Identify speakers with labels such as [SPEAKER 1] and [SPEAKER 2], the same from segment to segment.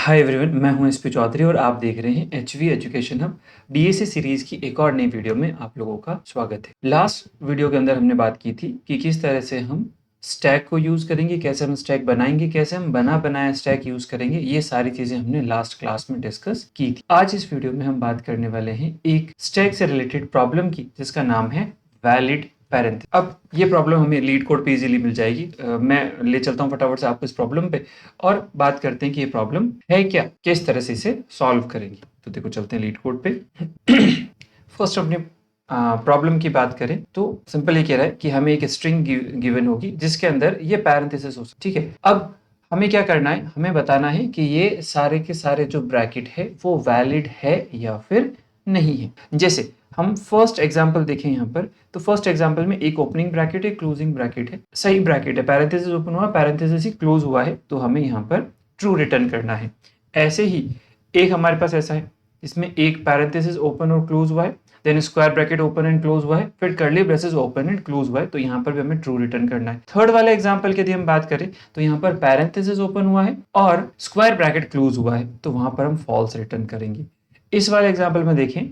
[SPEAKER 1] Hi everyone, मैं हूं SP Chaudhary और आप देख रहे हैं HV education hub DSC series की एक और नई वीडियो में आप लोगों का स्वागत है। लास्ट वीडियो के अंदर हमने बात की थी कि किस तरह से हम स्टैक को यूज करेंगे, कैसे हम स्टैक बनाएंगे, कैसे हम बना बनाया स्टैक यूज करेंगे। ये सारी चीजें हमने लास्ट क्लास में डिस्कस की थी। आज इस वीडियो में हम बात करने वाले हैं एक स्टैक से रिलेटेड प्रॉब्लम की, जिसका नाम है वैलिड पैरेंथ। अब ये प्रॉब्लम हमें लीड कोड पे इजीली मिल जाएगी। मैं ले चलता हूँ फटाफट से आपको इस प्रॉब्लम पे और बात करते हैं कि ये प्रॉब्लम है क्या, किस तरह से इसे सॉल्व करेंगे। तो देखो, चलते हैं लीड कोड पे। फर्स्ट अपने प्रॉब्लम की बात करें तो सिंपल ये कह रहा है कि हमें एक स्ट्रिंग गिवन होगी जिसके अंदर ये पैरेंथेसिस हो। ठीक है, अब हमें क्या करना है, हमें बताना है कि ये सारे के सारे जो ब्रैकेट है वो वैलिड है या फिर नहीं है। जैसे हम फर्स्ट एग्जांपल देखें यहाँ पर, तो फर्स्ट एग्जांपल में एक ओपनिंग ब्रैकेट है, क्लोजिंग ब्रैकेट है, सही ब्रैकेट है, पैरेंथेसिस ओपन हुआ, पैरेंथेसिस ही क्लोज हुआ है, तो हमें यहाँ पर ट्रू रिटर्न करना है। ऐसे ही एक हमारे पास ऐसा है, इसमें एक पैरेंथेसिस ओपन और क्लोज हुआ है, then square bracket open and close हुआ है, फिर curly braces open and close हुआ है, तो यहाँ पर भी हमें ट्रू रिटर्न करना है। थर्ड वाले एग्जांपल की यदि हम बात करें तो यहाँ पर पैरेंथेसिस ओपन हुआ है और स्क्वायर ब्रैकेट क्लोज हुआ है, तो वहां पर हम फॉल्स रिटर्न करेंगे। इस वाले एग्जाम्पल में देखें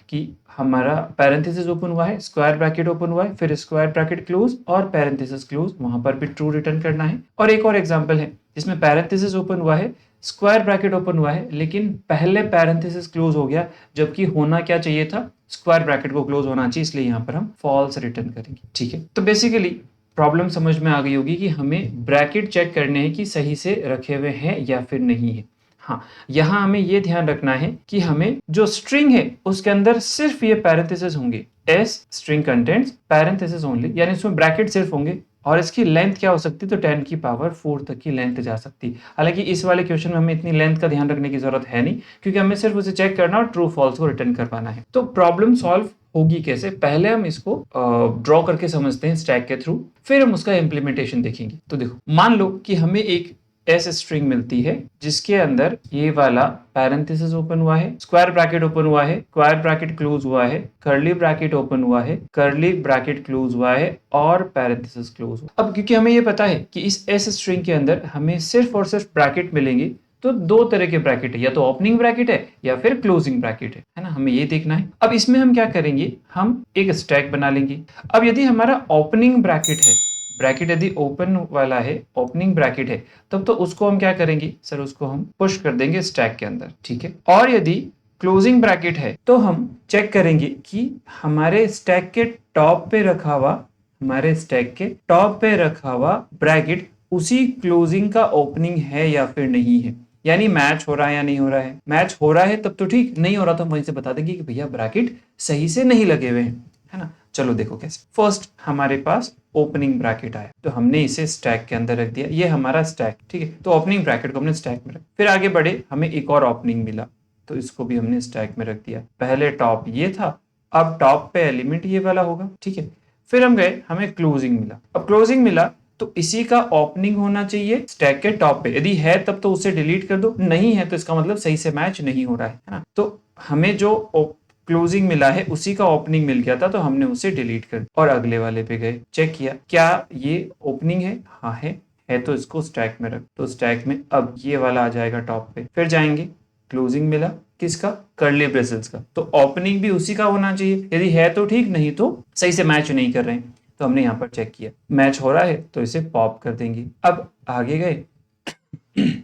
[SPEAKER 1] कि हमारा पैरेंथेसिस ओपन हुआ है, स्क्वायर ब्रैकेट ओपन हुआ है, फिर स्क्वायर ब्रैकेट क्लोज और पैरेंथेसिस क्लोज, वहां पर भी ट्रू रिटर्न करना है। और एक और एग्जांपल है जिसमें पैरेंथेसिस ओपन हुआ है, स्क्वायर ब्रैकेट ओपन हुआ है, लेकिन पहले पैरेंथेसिस क्लोज हो गया, जबकि होना क्या चाहिए था, स्क्वायर ब्रैकेट को क्लोज होना चाहिए, इसलिए यहाँ पर हम फॉल्स रिटर्न करेंगे। ठीक है, तो बेसिकली प्रॉब्लम समझ में आ गई होगी कि हमें ब्रैकेट चेक करने हैं कि सही से रखे हुए हैं या फिर नहीं है। हाँ, यहाँ हमें ये ध्यान रखना है कि हमें जो स्ट्रिंग है उसके अंदर सिर्फ ये पैरेंथेसिस होंगे, S string contents parenthesis only, यानी इसमें ब्रैकेट सिर्फ होंगे। और इसकी लेंथ क्या हो सकती है, तो 10 की पावर 4 तक की लेंथ जा सकती है। हालांकि इस वाले क्वेश्चन में हमें इतनी लेंथ का ध्यान रखने की जरूरत है नहीं, क्योंकि हमें सिर्फ उसे चेक करना और ट्रू फॉल्स को रिटर्न करवाना है। तो प्रॉब्लम सॉल्व होगी कैसे, पहले हम इसको ड्रॉ करके समझते हैं स्टैक के थ्रू, फिर हम उसका इम्प्लीमेंटेशन देखेंगे। तो देखो, मान लो कि हमें एक एस स्ट्रिंग मिलती है जिसके अंदर ये वाला पैरेंथेसिस ओपन हुआ है, स्क्वायर ब्रैकेट ओपन हुआ है, स्क्वायर ब्रैकेट क्लोज हुआ है, कर्ली ब्रैकेट ओपन हुआ है, कर्ली ब्रैकेट क्लोज हुआ है और पैरेंथेसिस क्लोज हुआ। अब क्योंकि हमें ये पता है कि इस एस स्ट्रिंग के अंदर हमें सिर्फ और सिर्फ ब्रैकेट मिलेंगे, तो दो तरह के ब्रैकेट है, या तो ओपनिंग ब्रैकेट है या फिर क्लोजिंग ब्रैकेट है ना, हमें ये देखना है। अब इसमें हम क्या करेंगे, हम एक स्टैक बना लेंगे। अब यदि हमारा ओपनिंग ब्रैकेट है, ब्रैकेट यदि ओपन वाला है, ओपनिंग ब्रैकेट है, तब तो उसको हम क्या करेंगे सर, उसको हम पुश कर देंगे स्टैक के अंदर। ठीक है, और यदि क्लोजिंग ब्रैकेट है तो हम चेक करेंगे कि हमारे स्टैक के टॉप पे रखा हुआ, हमारे स्टैक के टॉप पे रखा हुआ ब्रैकेट उसी क्लोजिंग का ओपनिंग है या फिर नहीं है, यानी मैच हो रहा है या नहीं हो रहा है। मैच हो रहा है तब तो ठीक, नहीं हो रहा तो हम वहीं से बता देंगे कि भैया ब्रैकेट सही से नहीं लगे हुए हैं, है ना। चलो देखो कैसे। फर्स्ट हमारे पास ओपनिंग ब्रैकेट आया, तो हमने इसे स्टैक के अंदर रख दिया, ये हमारा स्टैक। ठीक है, तो ओपनिंग ब्रैकेट को हमने स्टैक में रख, फिर आगे बढ़े, हमें एक और ओपनिंग मिला, तो इसको भी हमने स्टैक में रख दिया। पहले टॉप ये था, अब टॉप पे एलिमेंट ये वाला होगा। ठीक है, फिर हम गए, हमें क्लोजिंग मिला। अब क्लोजिंग मिला तो इसी का ओपनिंग होना चाहिए स्टैक के टॉप पे, यदि है तब तो उसे डिलीट कर दो, नहीं है तो इसका मतलब सही से मैच नहीं हो रहा है ना। तो हमें जो क्लोजिंग मिला है उसी का ओपनिंग मिल गया था, तो हमने उसे डिलीट कर दिया और अगले वाले पे गए, चेक किया क्या ये ओपनिंग है, हाँ है तो इसको स्टैक में रख, तो स्टैक में अब ये वाला आ जाएगा टॉप पे। फिर जाएंगे, क्लोजिंग मिला किसका, कर्ली ब्रेसेस का, तो ओपनिंग भी उसी का होना चाहिए, यदि है तो ठीक, नहीं तो सही से मैच नहीं कर रहे हैं, तो हमने यहाँ पर चेक किया मैच हो रहा है तो इसे पॉप कर देंगे। अब आगे गए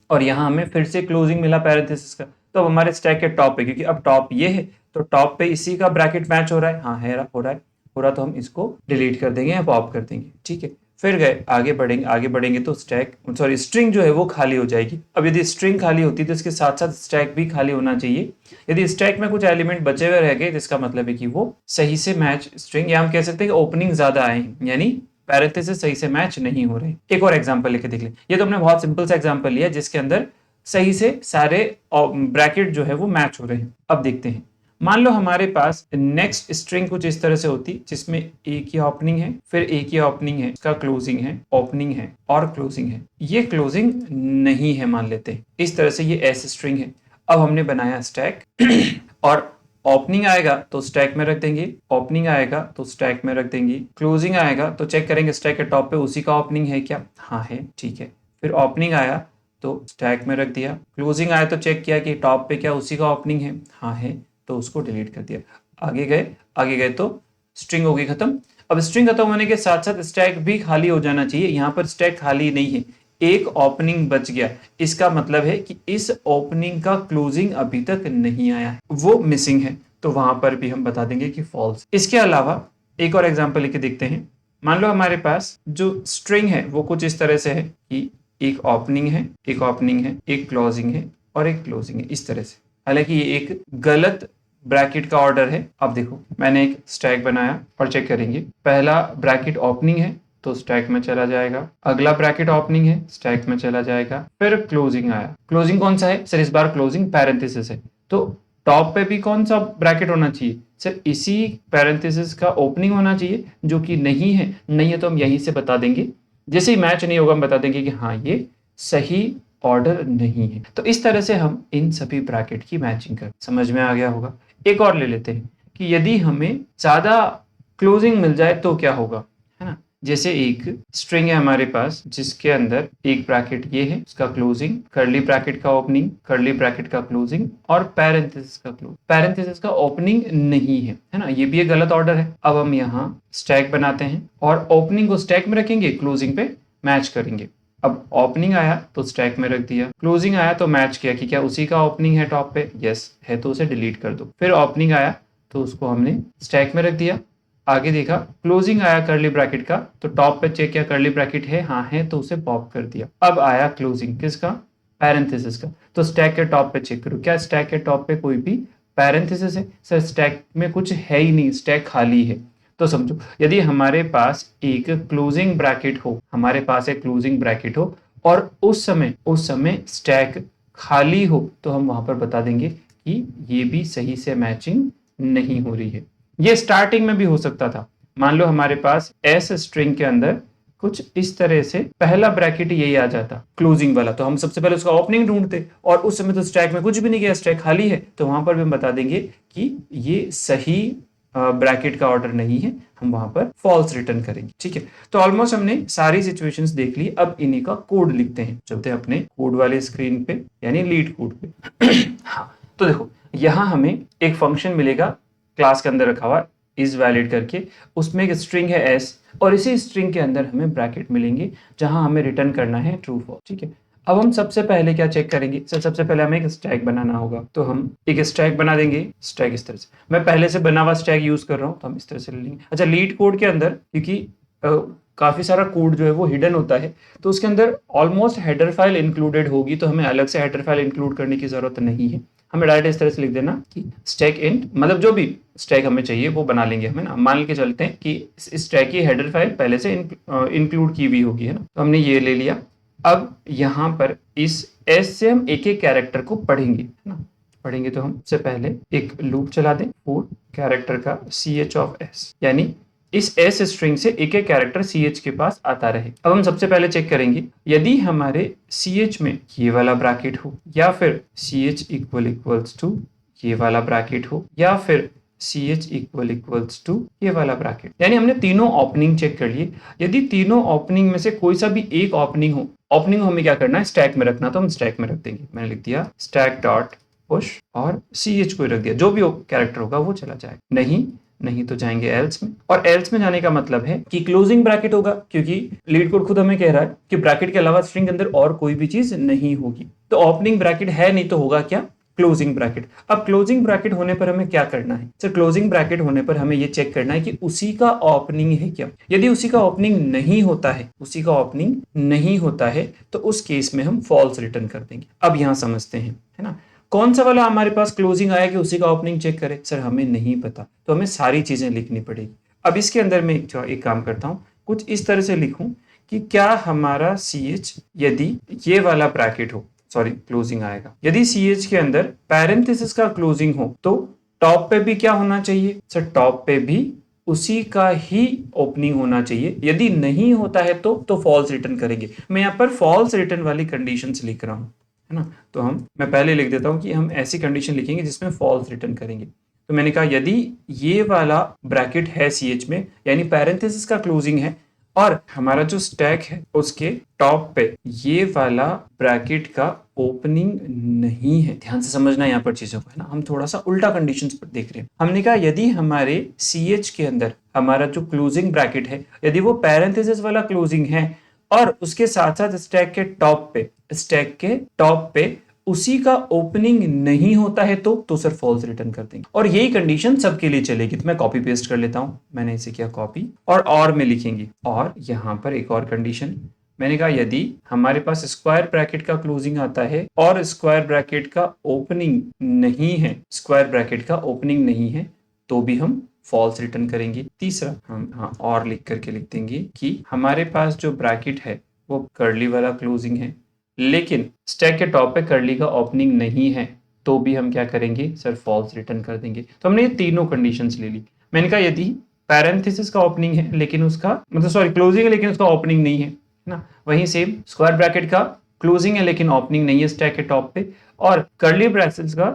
[SPEAKER 1] और यहाँ हमें फिर से क्लोजिंग मिला पैरेंथेसिस का, तो अब हमारे स्टैक के टॉप पे, क्योंकि अब टॉप ये है तो टॉप पे इसी का ब्रैकेट मैच हो रहा है, हाँ है हो रहा है तो हम इसको डिलीट कर देंगे या पॉप कर देंगे। ठीक है, फिर गए, आगे बढ़ेंगे तो स्ट्रिंग जो है वो खाली हो जाएगी। अब यदि स्ट्रिंग खाली होती है तो इसके साथ साथ स्टैक भी खाली होना चाहिए। यदि स्टैक में कुछ एलिमेंट बचे हुए रह गए तो इसका मतलब है कि वो सही से मैच स्ट्रिंग, या हम कह सकते हैं कि ओपनिंग ज्यादा आए हैं, यानी पैरेंथेसिस सही से मैच नहीं हो रहे। एक और एग्जांपल लेके देख लें, ये तो हमने बहुत सिंपल सा एग्जांपल लिया जिसके अंदर सही से सारे ब्रैकेट जो है वो मैच हो रहे हैं। अब देखते हैं, मान लो हमारे पास नेक्स्ट स्ट्रिंग कुछ इस तरह से होती जिसमें एक ही ओपनिंग है, फिर एक ही ओपनिंग है, इसका क्लोजिंग है, ओपनिंग है और क्लोजिंग है। ये क्लोजिंग नहीं है मान लेते हैं, इस तरह से ये एस स्ट्रिंग है। अब हमने बनाया स्टैक और ओपनिंग आएगा तो स्टैक में रख देंगे, ओपनिंग आएगा तो स्टैक में रख देंगे, क्लोजिंग आएगा तो चेक करेंगे स्टैक के टॉप पे उसी का ओपनिंग है क्या, हाँ है, ठीक है। फिर ओपनिंग आया तो स्टैक में रख दिया। क्लोजिंग आया तो चेक किया कि टॉप पे क्या उसी का ओपनिंग है, हाँ है, तो उसको डिलीट कर दिया। आगे गए तो स्ट्रिंग हो गई खत्म। अब स्ट्रिंग खत्म होने के साथ साथ स्टैक भी खाली हो जाना चाहिए। यहाँ पर स्टैक खाली नहीं है, एक ओपनिंग बच गया। इसका मतलब है कि इस ओपनिंग का क्लोजिंग अभी तक नहीं आया है, वो मिसिंग है, तो वहां पर भी हम बता देंगे कि फॉल्स। इसके अलावा एक और एग्जांपल लेके देखते हैं। मान लो हमारे पास जो स्ट्रिंग है वो कुछ इस तरह से है कि एक ओपनिंग है, एक ओपनिंग है, एक क्लोजिंग है और एक क्लोजिंग है, इस तरह से। हालांकि ये एक गलत ब्रैकेट का ऑर्डर है। अब देखो मैंने एक स्टैक बनाया और चेक करेंगे, पहला ब्रैकेट ओपनिंग है तो स्टैक में चला जाएगा, अगला ब्रैकेट ओपनिंग है स्टैक में चला जाएगा, फिर क्लोजिंग आया। क्लोजिंग कौन सा है सर? इस बार क्लोजिंग पैरेंथेसिस है, तो टॉप पे भी कौन सा ब्रैकेट होना चाहिए सर? इसी पैरेंथेसिस का ओपनिंग होना चाहिए, जो कि नहीं है। नहीं है तो हम यहीं से बता देंगे, जैसे ही मैच नहीं होगा हम बता देंगे कि हाँ ये सही ऑर्डर नहीं है। तो इस तरह से हम इन सभी ब्रैकेट की मैचिंग कर, समझ में आ गया होगा। एक और ले लेते हैं कि यदि हमें ज्यादा क्लोजिंग मिल जाए तो क्या होगा, है ना। जैसे एक स्ट्रिंग है हमारे पास जिसके अंदर एक ब्रैकेट ये है उसका क्लोजिंग, कर्ली ब्रैकेट का ओपनिंग, कर्ली ब्रैकेट का क्लोजिंग और पैरेंथेसिस का क्लोज। पैरेंथेसिस का ओपनिंग नहीं है ना, ये भी एक गलत ऑर्डर है। अब हम यहाँ स्टैक बनाते हैं और ओपनिंग को स्टैक में रखेंगे, क्लोजिंग पे मैच करेंगे। अब ओपनिंग आया तो स्टैक में रख दिया, क्लोजिंग आया तो मैच किया कि क्या उसी का ओपनिंग है टॉप पे, यस है तो उसे डिलीट कर दो। फिर ओपनिंग आया तो उसको हमने स्टैक में रख दिया। आगे देखा क्लोजिंग आया कर्ली ब्रैकेट का तो टॉप पे चेक किया कर्ली ब्रैकेट है, हाँ है, तो उसे पॉप कर दिया। अब आया क्लोजिंग किसका? पैरेंथेसिस का, तो स्टैक के टॉप पे चेक करो, क्या स्टैक के टॉप पे कोई भी पैरेंथेसिस है? सर स्टैक में कुछ है ही नहीं, स्टैक खाली है। तो समझो यदि हमारे पास एक क्लोजिंग ब्रैकेट हो, हमारे पास एक क्लोजिंग ब्रैकेट हो और उस समय स्टैक खाली हो, तो हम वहां पर बता देंगे कि ये भी सही से मैचिंग नहीं हो रही है। ये स्टार्टिंग में भी हो सकता था। मान लो हमारे पास एस स्ट्रिंग के अंदर कुछ इस तरह से पहला ब्रैकेट यही आ जाता क्लोजिंग वाला, तो हम सबसे पहले उसका ओपनिंग ढूंढते और उस समय तो स्टैक में कुछ भी नहीं गया, स्टैक खाली है, तो वहां पर भी हम बता देंगे कि ये सही ब्रैकेट का ऑर्डर नहीं है, हम वहां पर फॉल्स रिटर्न करेंगे। ठीक है, तो ऑलमोस्ट हमने सारी सिचुएशंस देख ली। अब इन्हीं का कोड लिखते हैं, चलते हैं अपने कोड वाले स्क्रीन पे यानी लीड कोड पे। हाँ, तो देखो यहां हमें एक फंक्शन मिलेगा क्लास के अंदर रखा हुआ इज वैलिड करके, उसमें एक स्ट्रिंग है एस और इसी स्ट्रिंग के अंदर हमें ब्रैकेट मिलेंगे जहां हमें रिटर्न करना है ट्रू फॉल्स। ठीक है, अब हम सबसे पहले क्या चेक करेंगे सर? सबसे पहले हमें एक स्टैक बनाना होगा, तो हम एक स्टैक बना देंगे। स्टैक इस तरह से, मैं पहले से बना हुआ स्टैक यूज कर रहा हूं तो हम इस तरह से ले लेंगे। अच्छा, लीड कोड के अंदर क्योंकि काफी सारा कोड जो है वो हिडन होता है, तो उसके अंदर ऑलमोस्ट हेडर फाइल इंक्लूडेड होगी, तो हमें अलग से हेडर फाइल इंक्लूड करने की जरूरत नहीं है। हमें डायरेक्ट इस तरह से लिख देना कि स्टैक इंट, मतलब जो भी स्टैक हमें चाहिए वो बना लेंगे हमें ना। मान के चलते हैं कि इस स्टैक की हेडर फाइल पहले से इंक्लूड की हुई होगी, है ना, तो हमने ये ले लिया। अब यहाँ पर इस एस से हम एक एक कैरेक्टर को पढ़ेंगे, है ना। पढ़ेंगे तो हम सबसे पहले एक लूप चला दें फॉर कैरेक्टर का ch ऑफ s, यानी इस एस स्ट्रिंग से एक एक कैरेक्टर ch के पास आता रहे। अब हम सबसे पहले चेक करेंगे यदि हमारे ch में ये वाला ब्रैकेट हो या फिर ch इक्वल्स टू ये वाला ब्रैकेट हो या फिर ch इक्वल्स टू ये वाला ब्रैकेट, यानी हमने तीनों ओपनिंग चेक कर लिए। यदि तीनों ओपनिंग में से कोई सा भी एक ओपनिंग हो, ओपनिंग हमें क्या करना है? स्टैक में रखना, तो हम स्टैक में रख देंगे। मैंने लिख दिया स्टैक डॉट पुश और ch को रख दिया, जो भी कैरेक्टर होगा वो चला जाएगा। नहीं तो जाएंगे एल्स में, और एल्स में जाने का मतलब है कि क्लोजिंग ब्रैकेट होगा, क्योंकि लीड कोड खुद हमें कह रहा है कि ब्रैकेट के अलावा स्ट्रिंग के अंदर और कोई भी चीज नहीं होगी। तो ओपनिंग ब्रैकेट है नहीं तो होगा क्या? Closing bracket. अब क्लोजिंग ब्रैकेट होने पर हमें क्या करना है सर? क्लोजिंग ब्रैकेट होने पर हमें ये चेक करना है कि उसी का ओपनिंग है क्या। यदि उसी का ओपनिंग नहीं होता है तो उस केस में हम फॉल्स रिटर्न कर देंगे। अब यहां समझते हैं, है ना, कौन सा वाला हमारे पास क्लोजिंग आया कि उसी का ओपनिंग चेक करें? सर हमें नहीं पता, तो हमें सारी चीजें लिखनी पड़ेगी। अब इसके अंदर मैं एक काम करता हूं, कुछ इस तरह से लिखूं कि क्या हमारा ch यदि ये वाला ब्रैकेट हो, सॉरी क्लोजिंग आएगा, यदि ch के अंदर पैरेंथेसिस का क्लोजिंग हो तो टॉप पे भी क्या होना चाहिए सर? टॉप पे भी उसी का ही ओपनिंग होना चाहिए। यदि नहीं होता है तो फॉल्स रिटर्न करेंगे। मैं यहाँ पर फॉल्स रिटर्न वाली कंडीशंस लिख रहा हूँ, है ना, तो मैं पहले लिख देता हूं कि हम ऐसी कंडीशन लिखेंगे जिसमें फॉल्स रिटर्न करेंगे। तो मैंने कहा यदि ये वाला ब्रैकेट है ch में, यानी पैरेंथेसिस का क्लोजिंग है और हमारा जो स्टैक है उसके टॉप पे ये वाला ब्रैकेट का ओपनिंग नहीं है। ध्यान से समझना यहाँ पर चीजों को, है ना, हम थोड़ा सा उल्टा कंडीशंस पर देख रहे हैं। हमने कहा यदि हमारे CH के अंदर हमारा जो क्लोजिंग ब्रैकेट है यदि वो पैरेंथेसिस वाला क्लोजिंग है और उसके साथ साथ स्टैक के टॉप पे उसी का ओपनिंग नहीं होता है तो सर फॉल्स रिटर्न कर देंगे। और यही कंडीशन सबके लिए चलेगी। तो मैं कॉपी पेस्ट कर लेता हूं, मैंने इसे किया कॉपी और में लिखेंगे। और यहां पर एक और कंडीशन, मैंने कहा यदि हमारे पास स्क्वायर ब्रैकेट का क्लोजिंग आता है और स्क्वायर ब्रैकेट का ओपनिंग नहीं है तो भी हम फॉल्स रिटर्न करेंगे। तीसरा हम और लिख करके लिख देंगे कि हमारे पास जो ब्रैकेट है वो कर्ली वाला क्लोजिंग है लेकिन स्टैक के टॉप पे कर्ली का ओपनिंग नहीं है तो भी हम क्या करेंगे सर फॉल्स रिटर्न कर देंगे। तो हमने ये तीनों कंडीशंस ले ली। मैंने कहा यदि पैरेंथेसिस का ओपनिंग है लेकिन उसका क्लोजिंग है लेकिन उसका ओपनिंग नहीं है ना, वहीं सेम स्क्वायर ब्रैकेट का क्लोजिंग है लेकिन ओपनिंग नहीं है स्टैक के टॉप पे, और कर्ली ब्रैकेट्स का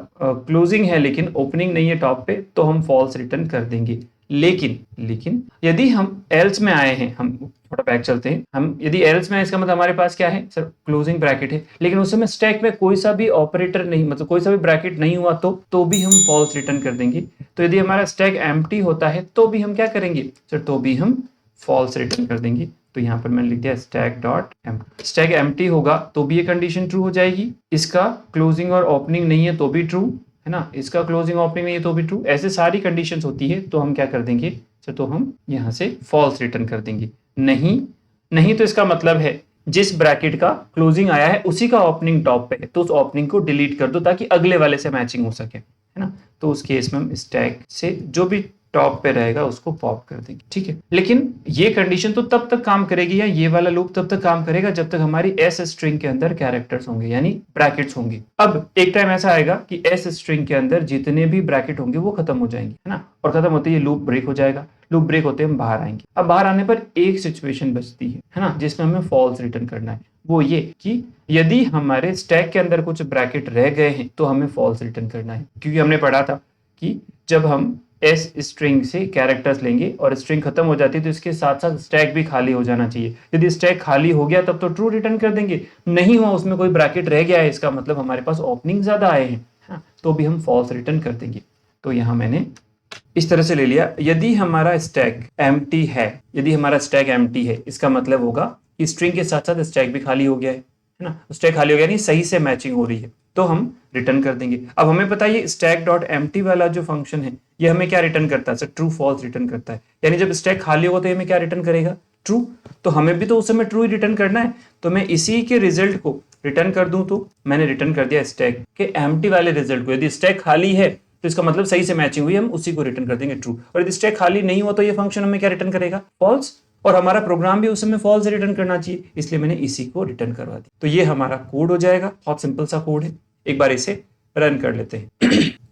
[SPEAKER 1] क्लोजिंग है लेकिन ओपनिंग नहीं है टॉप पे, तो हम फॉल्स रिटर्न कर देंगे। लेकिन यदि हम एल्स में आए हैं, हम थोड़ा बैक चलते हैं, हम यदि एल्स में, इसका मतलब हमारे पास क्या है सर क्लोजिंग ब्रैकेट है लेकिन उस समय स्टैक में कोई सा भी ऑपरेटर नहीं, मतलब कोई सा भी ब्रैकेट नहीं हुआ तो भी हम फॉल्स रिटर्न कर देंगे। तो यदि हमारा स्टैक एम्प्टी होता है तो भी हम क्या करेंगे सर, तो भी हम फॉल्स रिटर्न कर देंगे। तो यहाँ पर मैंने लिख दिया स्टैक एम्प्टी होगा तो भी ये कंडीशन ट्रू हो जाएगी, इसका क्लोजिंग और ओपनिंग नहीं है तो भी ट्रू, है ना, इसका क्लोजिंग ओपनिंग नहीं है तो भी ट्रू। ऐसे सारी कंडीशंस होती है तो हम क्या कर देंगे सर, तो हम यहाँ से फॉल्स रिटर्न कर देंगे। नहीं तो इसका मतलब है जिस ब्रैकेट का क्लोजिंग आया है उसी का ओपनिंग टॉप पे है तो उस ओपनिंग को डिलीट कर दो ताकि अगले वाले से मैचिंग हो सके, है ना। तो उस केस में हम स्टैक से जो भी टॉप पे रहेगा उसको पॉप कर देंगे, ठीक है। लेकिन ये कंडीशन तो तब तक काम करेगी, या ये वाला लूप तब तक काम करेगा जब तक हमारी एस स्ट्रिंग के अंदर कैरेक्टर्स होंगे यानी ब्रैकेट्स होंगे। अब एक टाइम ऐसा आएगा कि एस स्ट्रिंग के अंदर जितने भी ब्रैकेट होंगे वो खत्म हो जाएंगे, है ना, और खत्म होते ही लूप ब्रेक हो जाएगा। लूप ब्रेक होते हम बाहर आएंगे। अब बाहर आने पर एक सिचुएशन बचती है ना, जिसमें हमें फॉल्स रिटर्न करना है। वो ये कि यदि हमारे स्टैक के अंदर कुछ ब्रैकेट रह गए हैं तो हमें फॉल्स रिटर्न करना है, क्योंकि हमने पढ़ा था कि जब हम एस स्ट्रिंग से कैरेक्टर्स लेंगे और स्ट्रिंग खत्म हो जाती है तो इसके साथ साथ स्टैक भी खाली हो जाना चाहिए। यदि स्टैक खाली हो गया तब तो ट्रू रिटर्न कर देंगे, नहीं हुआ उसमें कोई ब्रैकेट रह गया है इसका मतलब हमारे पास ओपनिंग ज्यादा आए हैं, हाँ, तो भी हम फॉल्स रिटर्न कर देंगे। तो यहां मैंने इस तरह से ले लिया, यदि हमारा स्टैक एम्प्टी है इसका मतलब होगा कि स्ट्रिंग के साथ साथ स्टैक भी खाली हो गया है ना, स्टैक खाली हो गया नहीं, सही से मैचिंग हो रही है तो हम रिटर्न कर देंगे। अब हमें पता है ये स्टैक डॉट एम्प्टी वाला जो फंक्शन है ये हमें क्या रिटर्न करता है सर, ट्रू फॉल्स रिटर्न करता है। यानी जब स्टैक खाली होगा तो ये हमें क्या रिटर्न करेगा, ट्रू। तो हमें भी तो उस समय ट्रू ही रिटर्न करना है, तो मैं इसी के रिजल्ट को रिटर्न कर दूं। तो मैंने रिटर्न कर दिया स्टैक के एम्प्टी वाले रिजल्ट को। यदि स्टैक खाली है तो इसका मतलब सही से मैचिंग हुई, हम उसी को रिटर्न कर देंगे ट्रू। और यदि स्टैक खाली नहीं हुआ तो ये फंक्शन हमें क्या रिटर्न करेगा, फॉल्स। और हमारा प्रोग्राम भी उस समय फॉल्स रिटर्न करना चाहिए, इसलिए मैंने इसी को रिटर्न करवा दिया। तो ये हमारा कोड हो जाएगा, बहुत सिंपल सा कोड है। एक बार इसे रन कर लेते हैं।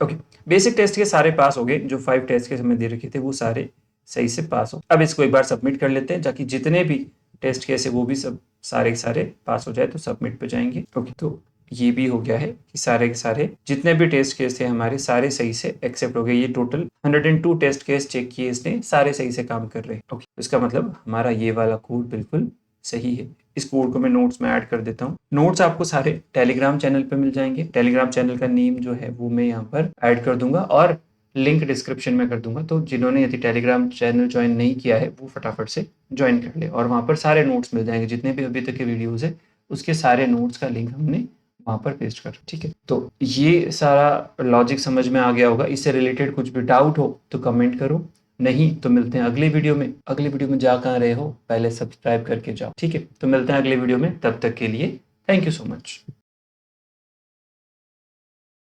[SPEAKER 1] ओके, बेसिक टेस्ट के सारे पास हो गए, जो 5 टेस्ट के हमें दे रखे थे वो सारे सही से पास हो। अब इसको एक बार सबमिट कर लेते हैं ताकि जितने भी टेस्ट केस है वो भी सब सारे पास हो जाए, तो सबमिट पे जाएंगे। ओके, तो ये भी हो गया है कि सारे के सारे जितने भी टेस्ट केस थे हमारे सारे सही से एक्सेप्ट हो गए। ये टोटल 102 टेस्ट केस चेक किए इसने, सारे सही से काम कर रहे हैं। ओके, इसका मतलब हमारा ये वाला कोड बिल्कुल सही है। इस कोड को मैं नोट्स में ऐड कर देता हूँ। नोट्स आपको सारे टेलीग्राम चैनल पे मिल जाएंगे। टेलीग्राम चैनल का नेम जो है वो मैं यहाँ पर ऐड कर दूंगा और लिंक डिस्क्रिप्शन में कर दूंगा। तो जिन्होंने यदि टेलीग्राम चैनल ज्वाइन नहीं किया है वो फटाफट से ज्वाइन कर ले, और वहाँ पर सारे नोट्स मिल जाएंगे। जितने भी अभी तक के वीडियोज़ है उसके सारे नोट्स का लिंक हमने वहाँ पर पेस्ट कर, ठीक है। तो ये सारा लॉजिक समझ में आ गया होगा। इससे रिलेटेड कुछ भी डाउट हो तो कमेंट करो, नहीं तो मिलते हैं अगले वीडियो में। अगले वीडियो में जा कहाँ रहे हो, पहले सब्सक्राइब करके जाओ, ठीक है। तो मिलते हैं अगले वीडियो में, तब तक के लिए थैंक यू सो मच।